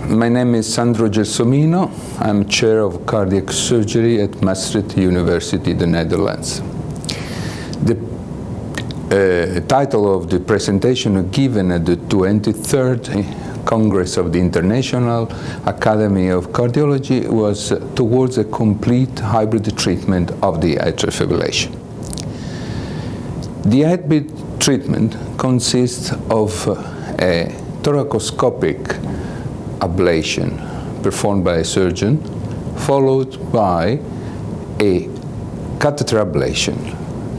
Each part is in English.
My name is Sandro Gelsomino. I'm chair of cardiac surgery at Maastricht University, the Netherlands. The title of the presentation given at the 23rd Congress of the International Academy of Cardiology was towards a complete hybrid treatment of the atrial fibrillation. The hybrid treatment consists of a thoracoscopic ablation performed by a surgeon, followed by a catheter ablation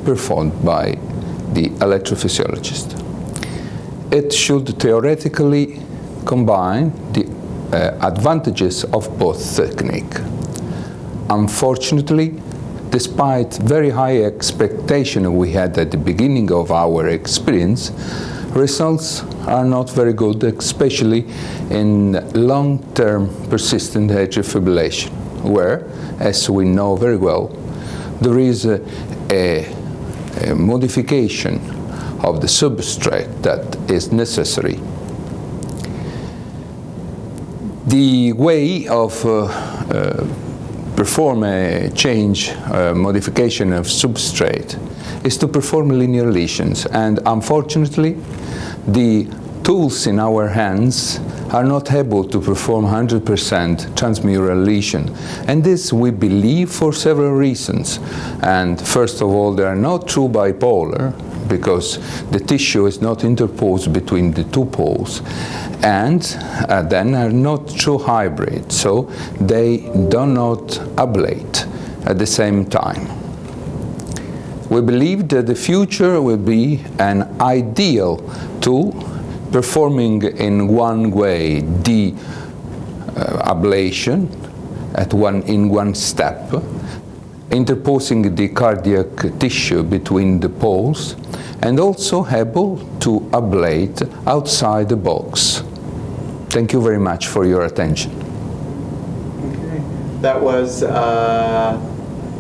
performed by the electrophysiologist. It should theoretically combine the advantages of both techniques. Unfortunately, despite very high expectation we had at the beginning of our experience, results are not very good, especially in long-term persistent atrial fibrillation, where, as we know very well, there is a modification of the substrate that is necessary. The way of perform a modification of substrate is to perform linear lesions, and unfortunately the tools in our hands are not able to perform 100% transmural lesion, and this we believe for several reasons. And first of all, they are not true bipolar because the tissue is not interposed between the two poles, and then are not true hybrid, so they do not ablate at the same time. We believe that the future will be an ideal to performing in one way the ablation in one step, interposing the cardiac tissue between the poles, and also able to ablate outside the box. Thank you very much for your attention. Okay. That was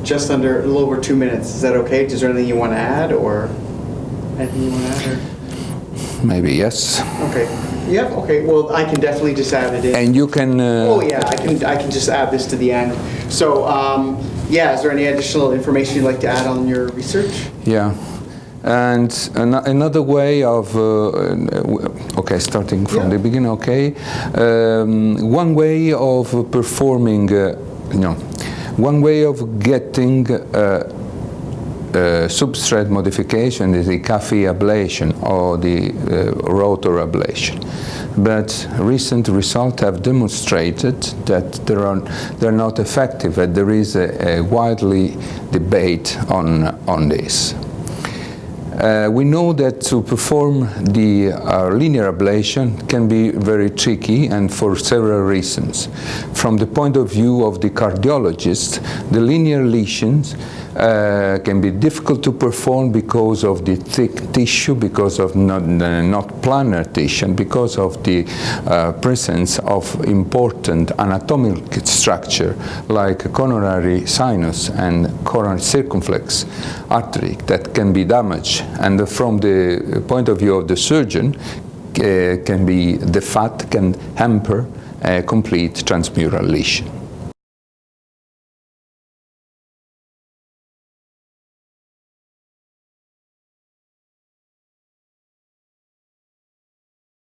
just under a little over 2 minutes. Is that okay? Is there anything you want to add, or anything you want to add? Or? Maybe yes. Okay. Yep. Okay. Well, I can definitely just add it in. And you can. Oh yeah, I can just add this to the end. So yeah, is there any additional information you'd like to add on your research? Yeah. And another way of, okay, starting from the beginning, okay, one way of performing, one way of getting substrate modification is the CAFI ablation or the rotor ablation. But recent results have demonstrated that they're not effective, and there is a widely debate on this. We know that to perform the linear ablation can be very tricky, and for several reasons. From the point of view of the cardiologist, the linear lesions can be difficult to perform because of the thick tissue, because of not planar tissue, and because of the presence of important anatomical structure like coronary sinus and coronary circumflex artery that can be damaged. And from the point of view of the surgeon, the fat can hamper a complete transmural lesion.